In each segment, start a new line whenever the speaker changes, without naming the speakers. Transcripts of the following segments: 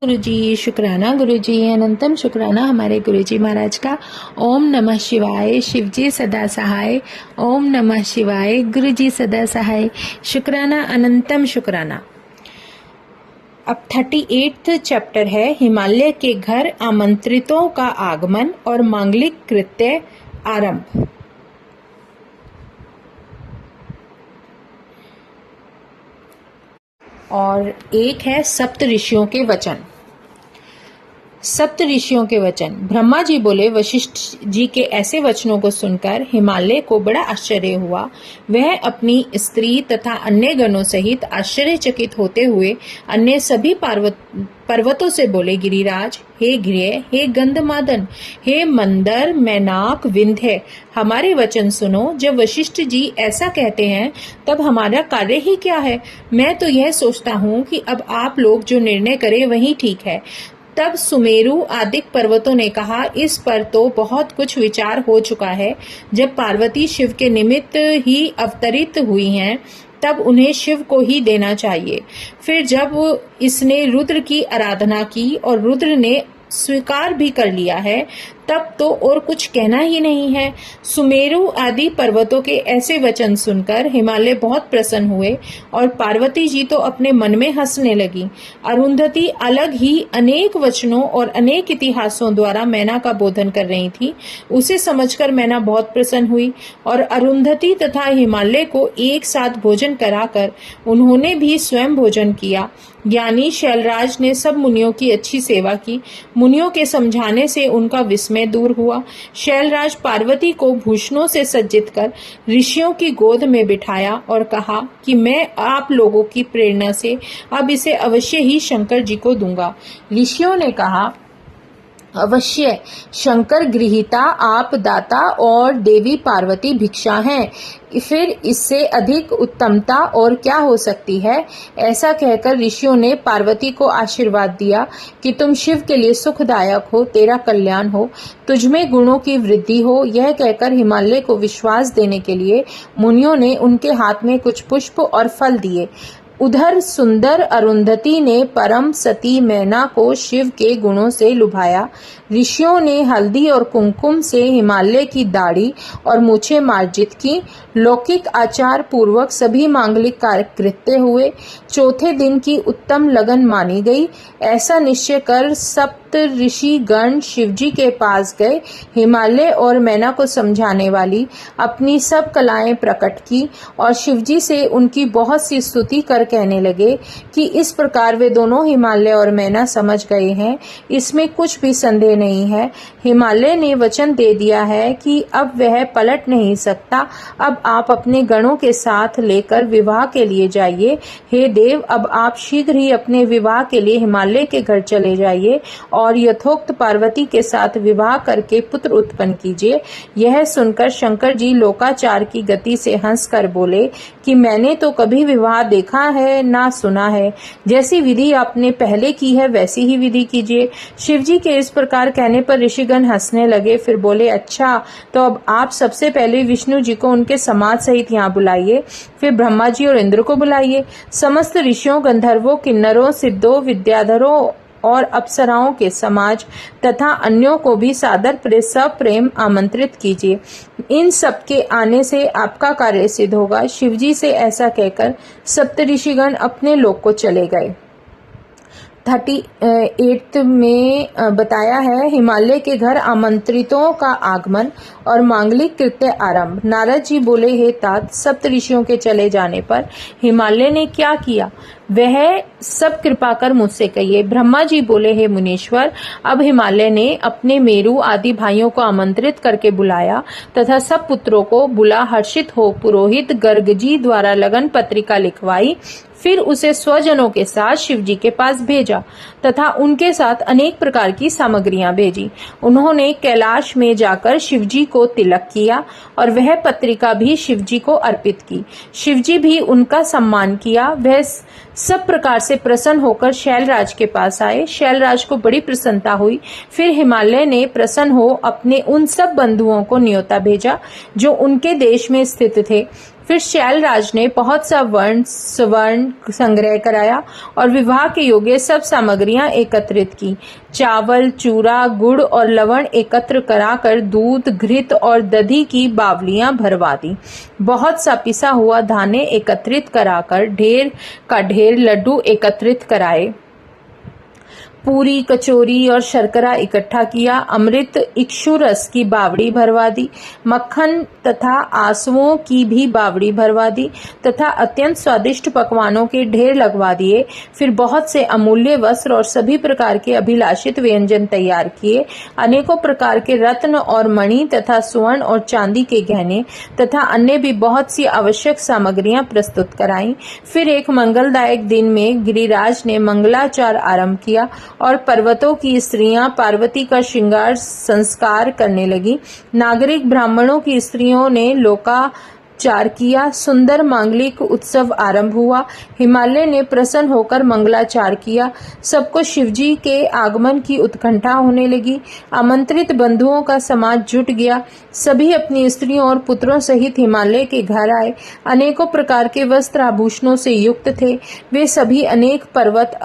गुरुजी शुक्राना, गुरुजी अनंतम शुक्राना हमारे गुरुजी महाराज का। ओम नमः शिवाय। शिवजी सदा सहाय। ओम नमः शिवाय। गुरुजी सदा सहाय। शुक्राना अनंतम शुक्राना। अब 38वां चैप्टर है हिमालय के घर आमंत्रितों का आगमन और मांगलिक कृत्य आरंभ। और एक है सप्त ऋषियों के वचन। सप्त ऋषियों के वचन। ब्रह्मा जी बोले, वशिष्ठ जी के ऐसे वचनों को सुनकर हिमालय को बड़ा आश्चर्य हुआ। वह अपनी स्त्री तथा अन्य गणों सहित आश्चर्यचकित होते हुए अन्य सभी पर्वतों से बोले, गिरिराज, हे गिरिय, हे गंधमादन, हे मंदर, मैनाक, विंध्य, हमारे वचन सुनो। जब वशिष्ठ जी ऐसा कहते हैं तब हमारा कार्य ही क्या है। मैं तो यह सोचता हूँ कि अब आप लोग जो निर्णय करें वही ठीक है। तब सुमेरु आदि पर्वतों ने कहा, इस पर तो बहुत कुछ विचार हो चुका है। जब पार्वती शिव के निमित्त ही अवतरित हुई हैं, तब उन्हें शिव को ही देना चाहिए। फिर जब इसने रुद्र की आराधना की और रुद्र ने स्वीकार भी कर लिया है, तब तो और कुछ कहना ही नहीं है। सुमेरु आदि पर्वतों के ऐसे वचन सुनकर हिमालय बहुत प्रसन्न हुए और पार्वती जी तो अपने मन में हंसने लगी। अरुंधति अलग ही अनेक वचनों और अनेक इतिहासों द्वारा मैना का बोधन कर रही थी। उसे समझकर मैना बहुत प्रसन्न हुई और अरुंधति तथा हिमालय को एक साथ भोजन कराकर उन्होंने भी स्वयं भोजन किया। ज्ञानी शैलराज ने सब मुनियों की अच्छी सेवा की। मुनियों के समझाने से उनका विस्मय दूर हुआ। शैलराज पार्वती को भूषणों से सज्जित कर ऋषियों की गोद में बिठाया और कहा कि मैं आप लोगों की प्रेरणा से अब इसे अवश्य ही शंकर जी को दूंगा। ऋषियों ने कहा, अवश्य, शंकर गृहीता, आप दाता और देवी पार्वती भिक्षा हैं। फिर इससे अधिक उत्तमता और क्या हो सकती है। ऐसा कहकर ऋषियों ने पार्वती को आशीर्वाद दिया कि तुम शिव के लिए सुखदायक हो, तेरा कल्याण हो, तुझमें गुणों की वृद्धि हो। यह कहकर हिमालय को विश्वास देने के लिए मुनियों ने उनके हाथ में कुछ पुष्प और फल दिए। उधर सुंदर अरुंधति ने परम सती मैना को शिव के गुणों से लुभाया। ऋषियों ने हल्दी और कुमकुम से हिमालय की दाढ़ी और मूछें मार्जित की। लौकिक आचार पूर्वक सभी मांगलिक कार्य कृत्य हुए। चौथे दिन की उत्तम लगन मानी गई। ऐसा निश्चय कर सप्त ऋषि गण शिवजी के पास गए। हिमालय और मैना को समझाने वाली अपनी सब कलाएं प्रकट की और शिवजी से उनकी बहुत सी स्तुति कर कहने लगे कि इस प्रकार वे दोनों हिमालय और मैना समझ गए हैं, इसमें कुछ भी संदेह नहीं है। हिमालय ने वचन दे दिया है कि अब वह पलट नहीं सकता। अब आप अपने गणों के साथ लेकर विवाह के लिए जाइए। हे देव, अब आप शीघ्र ही अपने विवाह के लिए हिमालय के घर चले जाइए और यथोक्त पार्वती के साथ विवाह करके पुत्र उत्पन्न कीजिए। यह सुनकर शंकर जी लोकाचार की गति से हंसकर बोले कि मैंने तो कभी विवाह देखा है ना सुना है। जैसी विधि आपने पहले की है वैसी ही विधि कीजिए। शिवजी के इस प्रकार कहने पर ऋषिगण हंसने लगे। फिर बोले, अच्छा, तो अब आप सबसे पहले विष्णु जी को उनके समाज सहित यहाँ बुलाइए, फिर ब्रह्मा जी और इंद्र को बुलाइए। समस्त ऋषियों, गंधर्वों, किन्नरों, सिद्धों, विद्याधरों और अप्सराओं के समाज तथा अन्यों को भी सादर सप्रेम आमंत्रित कीजिए। इन सब के आने से आपका कार्य सिद्ध होगा। शिवजी से ऐसा कहकर सप्तऋषिगण अपने लोक को चले गए। 38 में बताया है हिमालय के घर आमंत्रितों का आगमन और मांगलिक कृत्य आरंभ। नारद जी बोले, हे तात, सप्त ऋषियों के चले जाने पर हिमालय ने क्या किया, वह सब कृपा कर मुझसे कहिए। ब्रह्मा जी बोले, हे मुनीश्वर, अब हिमालय ने अपने मेरु आदि भाइयों को आमंत्रित करके बुलाया तथा सब पुत्रों को बुला हर्षित हो पुरोहित गर्ग जी द्वारा लगन पत्रिका लिखवाई। फिर उसे स्वजनों के साथ शिवजी के पास भेजा तथा उनके साथ अनेक प्रकार की सामग्रियां भेजी। उन्होंने कैलाश में जाकर शिवजी को तिलक किया और वह पत्रिका भी शिवजी को अर्पित की। शिवजी भी उनका सम्मान किया। वह सब प्रकार से प्रसन्न होकर शैलराज के पास आए। शैलराज को बड़ी प्रसन्नता हुई। फिर हिमालय ने प्रसन्न हो अपने उन सब बंधुओं को न्योता भेजा जो उनके देश में स्थित थे। फिर शैलराज ने बहुत सा स्वर्ण संग्रह कराया और विवाह के योग्य सब सामग्रियां एकत्रित की। चावल, चूरा, गुड़ और लवण एकत्र कराकर दूध, घृत और दधी की बावलियां भरवा दी। बहुत सा पिसा हुआ धान्य एकत्रित कराकर ढेर का ढेर लड्डू एकत्रित कराए। पूरी, कचौरी और शर्करा इकट्ठा किया। अमृत, इक्षुरस की बावड़ी भरवा दी। मक्खन तथा आसवों की भी बावड़ी भरवा दी तथा अत्यंत स्वादिष्ट पकवानों के ढेर लगवा दिए। फिर बहुत से अमूल्य वस्त्र और सभी प्रकार के अभिलाषित व्यंजन तैयार किए। अनेकों प्रकार के रत्न और मणि तथा स्वर्ण और चांदी के गहने तथा अन्य भी बहुत सी आवश्यक सामग्रियां प्रस्तुत कराईं। फिर एक मंगलदायक दिन में गिरिराज ने मंगलाचार आरंभ किया और पर्वतों की स्त्रियां पार्वती का श्रृंगार संस्कार करने लगी। नागरिक ब्राह्मणों की स्त्रियों ने लोकाचार किया। सुंदर मांगलिक उत्सव आरंभ हुआ। हिमालय ने प्रसन्न होकर मंगलाचार किया। सबको शिवजी के आगमन की उत्कंठा होने लगी। आमंत्रित बंधुओं का समाज जुट गया। सभी अपनी स्त्रियों और पुत्रों सहित हिमालय के घर आए। अनेकों प्रकार के वस्त्र आभूषणों से युक्त थे। वे सभी अनेक पर्वत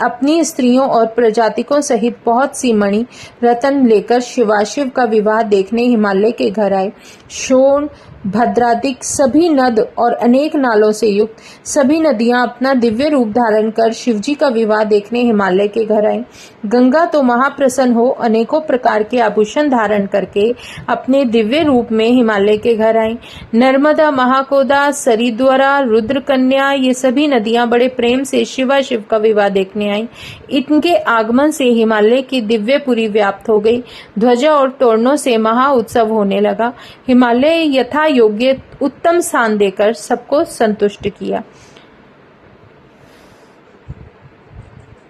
अपनी स्त्रियों और प्रजातिकों सहित बहुत सी मणि रतन लेकर शिवाशिव का विवाह देखने हिमालय के घर आए। शोण, भद्रादिक सभी नद और अनेक नालों से युक्त सभी नदियां अपना दिव्य रूप धारण कर शिवजी का विवाह देखने हिमालय के घर आई। गंगा तो महाप्रसन्न हो अनेकों प्रकार के आभूषण धारण करके अपने दिव्य रूप में हिमालय के घर आई। नर्मदा, महाकोदा, सरिद्वारा, रुद्रकन्या ये सभी नदियां बड़े प्रेम से शिव का विवाह देखने आई। इनके आगमन से हिमालय की दिव्यपुरी व्याप्त हो गई। ध्वजा और तोरणों से महा उत्सव होने लगा। हिमालय यथा योग्य उत्तम स्थान देकर सबको संतुष्ट किया।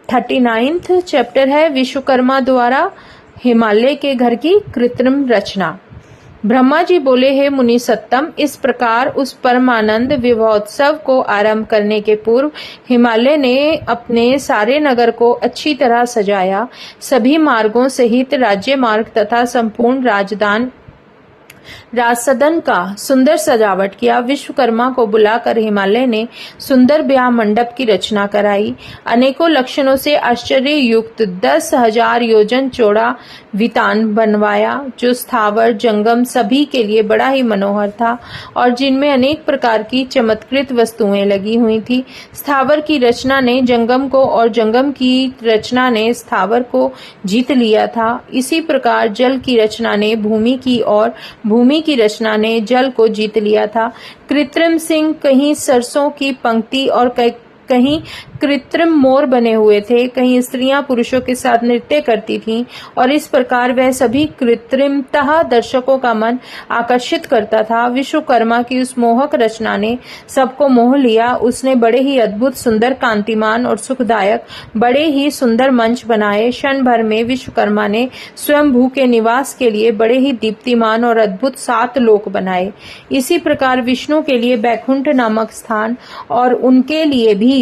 39th चैप्टर है विश्वकर्मा द्वारा हिमालय के घर की कृत्रिम रचना। ब्रह्मा जी बोले, हे मुनि सत्तम, इस प्रकार उस परमानंद विवाहोत्सव को आरंभ करने के पूर्व हिमालय ने अपने सारे नगर को अच्छी तरह सजाया। सभी मार्गों सहित राज्य मार्ग तथा संपूर्ण राजसदन का सुंदर सजावट किया। विश्वकर्मा को बुलाकर हिमालय ने सुंदर ब्याह मंडप की रचना कराई। अनेकों लक्षणों से आश्चर्य युक्त 10,000 योजन चौड़ा वितान बनवाया, जो स्थावर जंगम सभी के लिए बड़ा ही मनोहर था और जिनमें अनेक प्रकार की चमत्कृत वस्तुएं लगी हुई थी। स्थावर की रचना ने जंगम को और जंगम की रचना ने स्थावर को जीत लिया था। इसी प्रकार जल की रचना ने भूमि की और भूमि की रचना ने जल को जीत लिया था। कृत्रिम सिंह, कहीं सरसों की पंक्ति और कहीं कृत्रिम मोर बने हुए थे। कहीं स्त्रियां पुरुषों के साथ नृत्य करती थीं और इस प्रकार वह सभी कृत्रिमतः दर्शकों का मन आकर्षित करता था। विश्वकर्मा की उस मोहक रचना ने सबको मोह लिया। उसने बड़े ही अद्भुत, सुंदर, कांतिमान और सुखदायक बड़े ही सुंदर मंच बनाए। क्षण भर में विश्वकर्मा ने स्वयंभू के निवास के लिए बड़े ही दीप्तिमान और अद्भुत 7 लोक बनाए। इसी प्रकार विष्णु के लिए बैकुंठ नामक स्थान और उनके लिए भी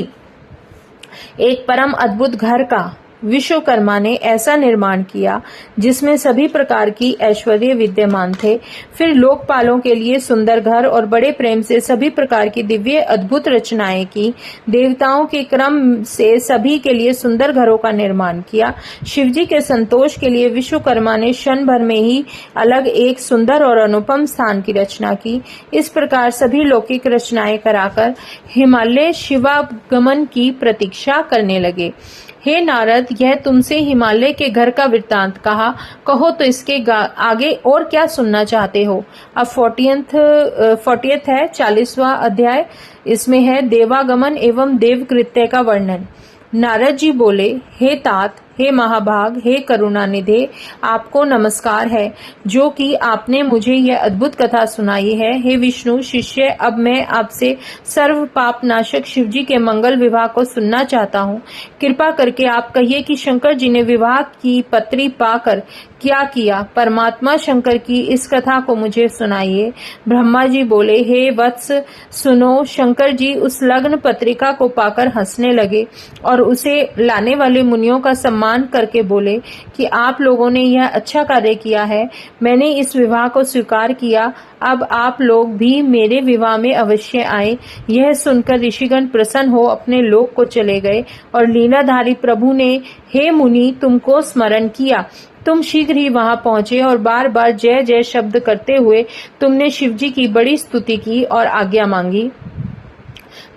एक परम अद्भुत घर का विश्वकर्मा ने ऐसा निर्माण किया जिसमें सभी प्रकार की ऐश्वर्य विद्यमान थे। फिर लोकपालों के लिए सुंदर घर और बड़े प्रेम से सभी प्रकार की दिव्य अद्भुत रचनाएं की। देवताओं के क्रम से सभी के लिए सुंदर घरों का निर्माण किया। शिवजी के संतोष के लिए विश्वकर्मा ने क्षण भर में ही अलग एक सुंदर और अनुपम स्थान की रचना की। इस प्रकार सभी लौकिक रचनाएं कराकर हिमालय शिवागमन की प्रतीक्षा करने लगे। हे नारद, यह तुमसे हिमालय के घर का वृत्तांत कहा। कहो तो इसके आगे और क्या सुनना चाहते हो। अब 40th है 40वां अध्याय। इसमें है देवागमन एवं देवकृत्य का वर्णन। नारद जी बोले, हे तात, हे महाभाग, हे करुणानिधे, आपको नमस्कार है जो कि आपने मुझे यह अद्भुत कथा सुनाई है। हे विष्णु शिष्य, अब मैं आपसे सर्व पाप नाशक शिवजी के मंगल विवाह को सुनना चाहता हूँ। कृपा करके आप कहिए कि शंकर जी ने विवाह की पत्री पाकर क्या किया। परमात्मा शंकर की इस कथा को मुझे सुनाइए। ब्रह्मा जी बोले, हे वत्स सुनो। शंकर जी उस लग्न पत्रिका को पाकर हंसने लगे और उसे लाने वाले मुनियों का सम्मान सम्मान करके बोले कि आप लोगों ने यह अच्छा कार्य किया है, मैंने इस विवाह को स्वीकार किया, अब आप लोग भी मेरे विवाह में अवश्य आए। यह सुनकर ऋषिगण प्रसन्न हो अपने लोक को चले गए और लीलाधारी प्रभु ने हे मुनि तुमको स्मरण किया। तुम शीघ्र ही वहां पहुंचे और बार बार जय जय शब्द करते हुए तुमने शिवजी की बड़ी स्तुति की और आज्ञा मांगी।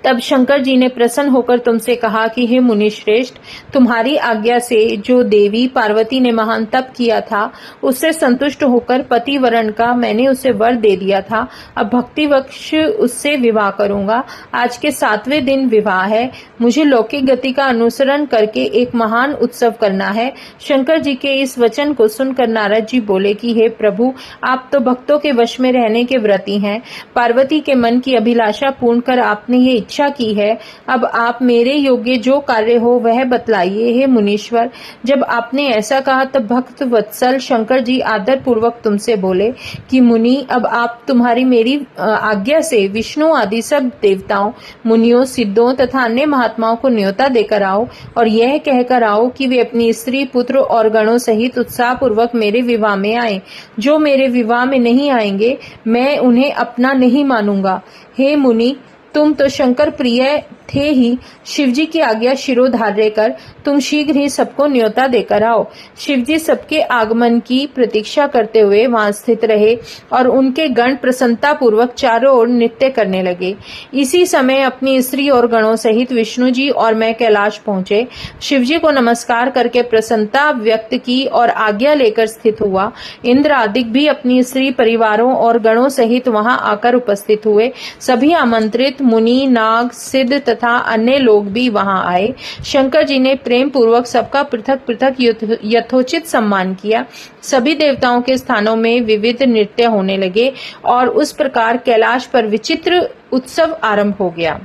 तब शंकर जी ने प्रसन्न होकर तुमसे कहा कि हे मुनि श्रेष्ठ, तुम्हारी आज्ञा से जो देवी पार्वती ने महान तप किया था उससे संतुष्ट होकर पति वरण का मैंने उसे वर दे दिया था। अब भक्तिवश उससे विवाह करूंगा। आज के 7वें दिन विवाह है। मुझे लौकिक गति का अनुसरण करके एक महान उत्सव करना है। शंकर जी के इस वचन को सुनकर नारद जी बोले कि हे प्रभु, आप तो भक्तों के वश में रहने के व्रती हैं। पार्वती के मन की अभिलाषा पूर्ण कर आपने ये इच्छा की है। अब आप मेरे योग्य जो कार्य हो वह बतलाइए। हे मुनीश्वर, जब आपने ऐसा कहा तब भक्त वत्सल शंकर जी आदर पूर्वक तुमसे बोले कि मुनि, अब आप तुम्हारी मेरी आज्ञा से विष्णु आदि सब देवताओं, मुनियों, सिद्धों तथा अन्य महात्माओं को न्योता देकर आओ और यह कहकर आओ कि वे अपनी स्त्री, पुत्र और गणों सहित उत्साह पूर्वक मेरे विवाह में आए। जो मेरे विवाह में नहीं आएंगे मैं उन्हें अपना नहीं मानूंगा। हे मुनि, तुम तो शंकर प्रिय थे ही। शिवजी की आज्ञा शिरोधार्य कर तुम शीघ्र ही सबको न्योता देकर आओ। शिवजी सबके आगमन की प्रतीक्षा करते हुए वहां स्थित रहे और उनके गण प्रसन्नता पूर्वक चारों ओर नृत्य करने लगे। इसी समय अपनी स्त्री और गणों सहित विष्णु जी और मैं कैलाश पहुंचे। शिवजी को नमस्कार करके प्रसन्नता व्यक्त की और आज्ञा लेकर स्थित हुआ। इंद्र आदिक भी अपनी स्त्री, परिवारों और गणों सहित वहां आकर उपस्थित हुए। सभी आमंत्रित मुनि, नाग, सिद्ध तथा अन्य लोग भी वहां आए। शंकर जी ने प्रेम पूर्वक सबका पृथक पृथक यथोचित सम्मान किया। सभी देवताओं के स्थानों में विविध नृत्य होने लगे और उस प्रकार कैलाश पर विचित्र उत्सव आरंभ हो गया।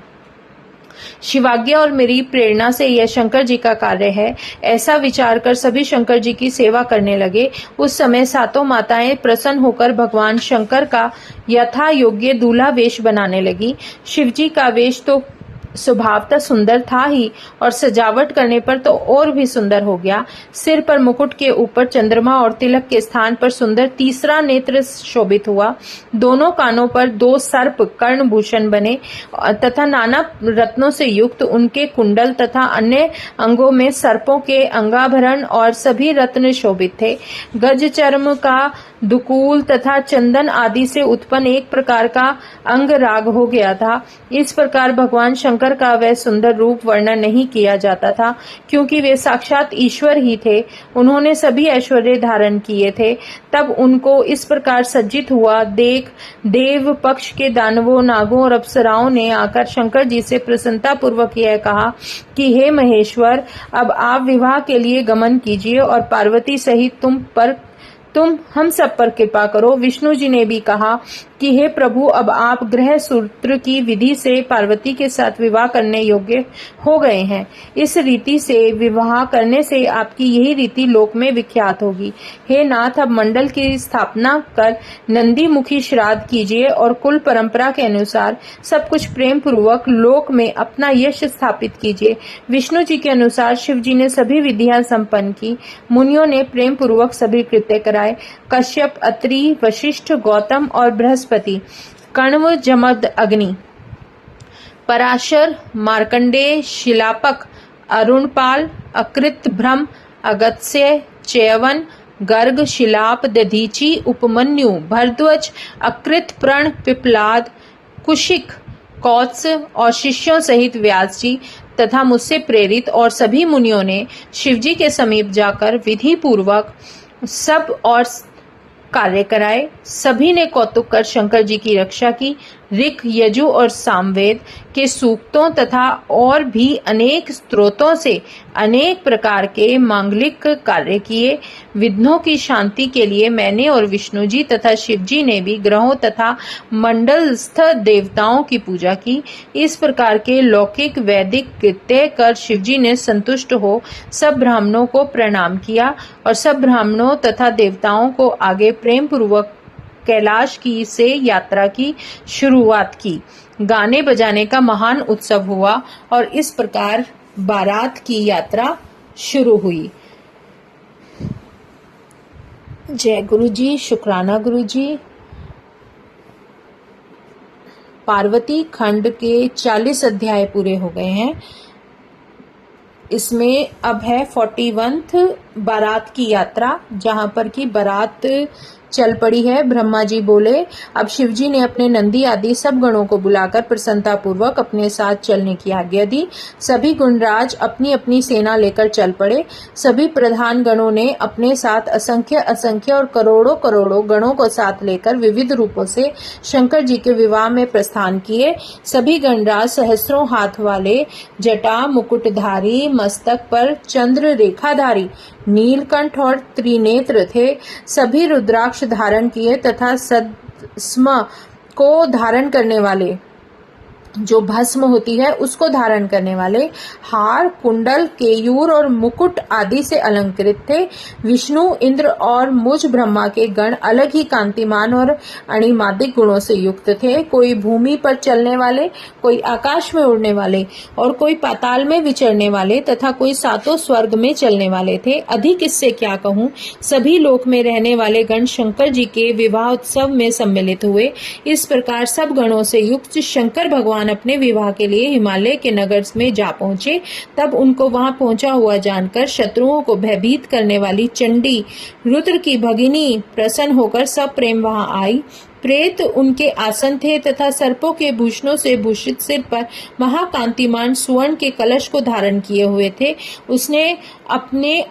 शिवाज्ञा और मेरी प्रेरणा से यह शंकर जी का कार्य है, ऐसा विचार कर सभी शंकर जी की सेवा करने लगे। उस समय सातों माताएं प्रसन्न होकर भगवान शंकर का यथा योग्य दूल्हा वेश बनाने लगी। शिवजी का वेश तो स्वभावतः सुंदर था ही और सजावट करने पर तो और भी सुंदर हो गया। सिर पर मुकुट के ऊपर चंद्रमा और तिलक के स्थान पर सुंदर तीसरा नेत्र शोभित हुआ। दोनों कानों पर 2 सर्प कर्णभूषण बने तथा नाना रत्नों से युक्त उनके कुंडल तथा अन्य अंगों में सर्पों के अंगाभरण और सभी रत्न शोभित थे। गज चर्म का दुकूल तथा चंदन आदि से उत्पन्न एक प्रकार का अंग राग हो गया था। इस प्रकार भगवान शंकर का वह सुंदर रूप वर्णन नहीं किया जाता था, क्योंकि वे साक्षात ईश्वर ही थे। उन्होंने सभी ऐश्वर्य धारण किए थे। तब उनको इस प्रकार सज्जित हुआ देख देव पक्ष के दानवों, नागों और अप्सराओं ने आकर शंकर जी से प्रसन्नता पूर्वक यह कहा कि हे महेश्वर, अब आप विवाह के लिए गमन कीजिए और पार्वती सहित तुम हम सब पर कृपा करो। विष्णु जी ने भी कहा कि हे प्रभु, अब आप गृह सूत्र की विधि से पार्वती के साथ विवाह करने योग्य हो गए हैं। इस रीति से विवाह करने से आपकी यही रीति लोक में विख्यात होगी। हे नाथ, अब मंडल की स्थापना कर नंदी मुखी श्राद्ध कीजिए और कुल परंपरा के अनुसार सब कुछ प्रेम पूर्वक लोक में अपना यश स्थापित कीजिए। विष्णु जी के अनुसार शिव जी ने सभी विधियां संपन्न की। मुनियों ने प्रेम पूर्वक सभी कृत्य कराए। कश्यप, अत्रि, वशिष्ठ, गौतम और बृहस्पति, कण्व, जमद, अग्नि, पराशर, मार्कंडेय, शिलापक, अरुणपाल, अकृत, ब्रह्म, अगस्त्य, च्यवन, गर्ग, शिलाप, दधीचि, उपमन्यु, भरद्वाज, अकृत, प्रण, पिप्लाद, कुशिक, कौत्स और शिष्यों सहित व्यास जी तथा मुझसे प्रेरित और सभी मुनियों ने शिवजी के समीप जाकर विधि पूर्वक सब और कार्य कराए। सभी ने कौतुक कर शंकर जी की रक्षा की। ऋक, यजु और सामवेद के सूक्तों तथा और भी अनेक स्त्रोतों से अनेक प्रकार के मांगलिक कार्य किए। विघ्नों की शांति के लिए मैंने और विष्णु जी तथा शिव जी ने भी ग्रहों तथा मंडलस्थ देवताओं की पूजा की। इस प्रकार के लौकिक वैदिक कृत्य कर शिव जी ने संतुष्ट हो सब ब्राह्मणों को प्रणाम किया और सब ब्राह्मणों तथा देवताओं को आगे प्रेम पूर्वक कैलाश की से यात्रा की शुरुआत की। गाने बजाने का महान उत्सव हुआ और इस प्रकार बारात की यात्रा शुरू हुई। जय गुरु जी, शुक्राना गुरु जी। पार्वती खंड के 40 अध्याय पूरे हो गए हैं। इसमें अब है 41th बारात की यात्रा, जहां पर की बारात चल पड़ी है। ब्रह्मा जी बोले, अब शिवजी ने अपने नंदी आदि सब गणों को बुलाकर प्रसन्नता पूर्वक अपने साथ चलने की आज्ञा दी। सभी गुणराज अपनी अपनी सेना लेकर चल पड़े। सभी प्रधान गणों ने अपने साथ असंख्य असंख्य और करोड़ों करोड़ों गणों को साथ लेकर विविध रूपों से शंकर जी के विवाह में प्रस्थान किए। सभी गणराज सहस्रों हाथ वाले, जटा मुकुटधारी, मस्तक पर चंद्र रेखाधारी, नीलकंठ और त्रिनेत्र थे। सभी रुद्राक्ष धारण किए तथा सद्स्म को धारण करने वाले, जो भस्म होती है उसको धारण करने वाले, हार, कुंडल, केयूर और मुकुट आदि से अलंकृत थे। विष्णु, इंद्र और मुझ ब्रह्मा के गण अलग ही कांतिमान और अणिमादिक गुणों से युक्त थे। कोई भूमि पर चलने वाले, कोई आकाश में उड़ने वाले और कोई पाताल में विचरने वाले तथा कोई सातों स्वर्ग में चलने वाले थे। अधिक इससे क्या कहूँ, सभी लोक में रहने वाले गण शंकर जी के विवाह उत्सव में सम्मिलित हुए। इस प्रकार सब गणों से युक्त शंकर भगवान अपने विवाह के लिए हिमालय के नगर में जा पहुंचे। तब उनको वहां पहुंचा हुआ जानकर शत्रुओं को भयभीत करने वाली चंडी, रुद्र की भगिनी प्रसन्न होकर सब प्रेम वहां आई। प्रेत उनके आसन थे तथा सर्पों के भूषणों से भूषित सिर पर महाकांतिमान सुवर्ण के कलश को धारण किए हुए थे। उसने अपने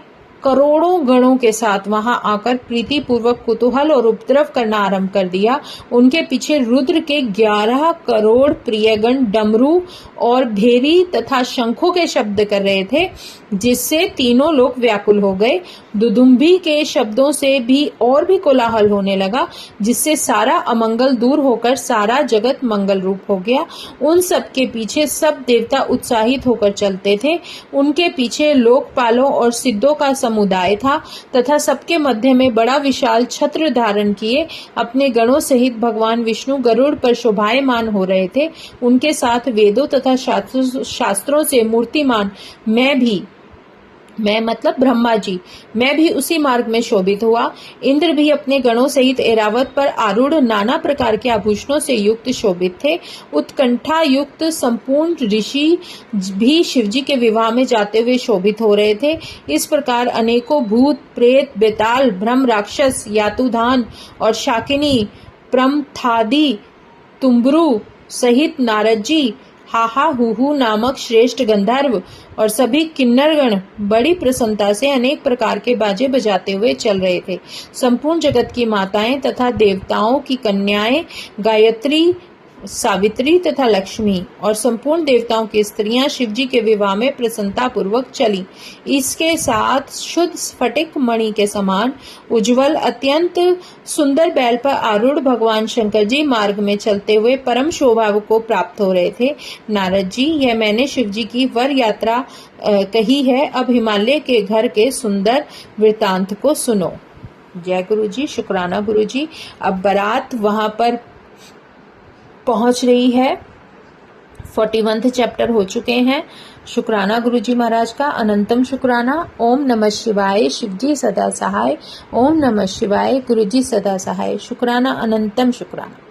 करोड़ों गणों के साथ वहां आकर प्रीति पूर्वक कुतूहल और उपद्रव करना आरंभ कर दिया। उनके पीछे रुद्र के 11 करोड़ प्रियगण डमरू और भेरी तथा शंखों के शब्द कर रहे थे, जिससे तीनों लोग व्याकुल हो गए। दुदुम्भी के शब्दों से भी और भी कोलाहल होने लगा, जिससे सारा अमंगल दूर होकर सारा जगत मंगल रूप हो गया। उन सब के पीछे सब देवता उत्साहित होकर चलते थे। उनके पीछे लोकपालों और सिद्धों का समुदाय था तथा सबके मध्य में बड़ा विशाल छत्र धारण किए अपने गणों सहित भगवान विष्णु गरुड़ पर शोभायमान हो रहे थे। उनके साथ वेदों तथा शास्त्रों से मूर्तिमान मैं मतलब ब्रह्मा जी, मैं भी उसी मार्ग में शोभित हुआ। इंद्र भी अपने गणों सहित ऐरावत पर आरूढ़ नाना प्रकार के आभूषणों से युक्त शोभित थे। उत्कंठा युक्त संपूर्ण ऋषि भी शिवजी के विवाह में जाते हुए शोभित हो रहे थे। इस प्रकार अनेकों भूत, प्रेत, बेताल, ब्रह्म, राक्षस, यातुधान और शाकिनी, प्रमथादि, तुम्बरू सहित नारद जी, हाहा हुहू नामक श्रेष्ठ गंधर्व और सभी किन्नरगण बड़ी प्रसन्नता से अनेक प्रकार के बाजे बजाते हुए चल रहे थे। संपूर्ण जगत की माताएं तथा देवताओं की कन्याएं, गायत्री, सावित्री तथा लक्ष्मी और संपूर्ण देवताओं की स्त्रियां शिवजी के विवाह में प्रसन्नता पूर्वक चली। इसके साथ शुद्ध स्फटिक मणि के समान उज्जवल अत्यंत सुंदर बैल पर आरूढ़ भगवान शंकर जी मार्ग में चलते हुए परम शोभा को प्राप्त हो रहे थे। नारद जी, यह मैंने शिवजी की वर यात्रा कही है। अब हिमालय के घर के सुंदर वृतांत को सुनो। जय गुरु जी, शुक्राना गुरु जी। अब बारात वहां पर पहुंच रही है। 41th चैप्टर हो चुके हैं। शुक्राना गुरु जी महाराज का अनंतम शुक्राना। ओम नमः शिवाय। शिवजी सदा सहाय। ओम नमः शिवाय। गुरु जी सदा सहाय। शुक्राना, अनंतम शुक्राना।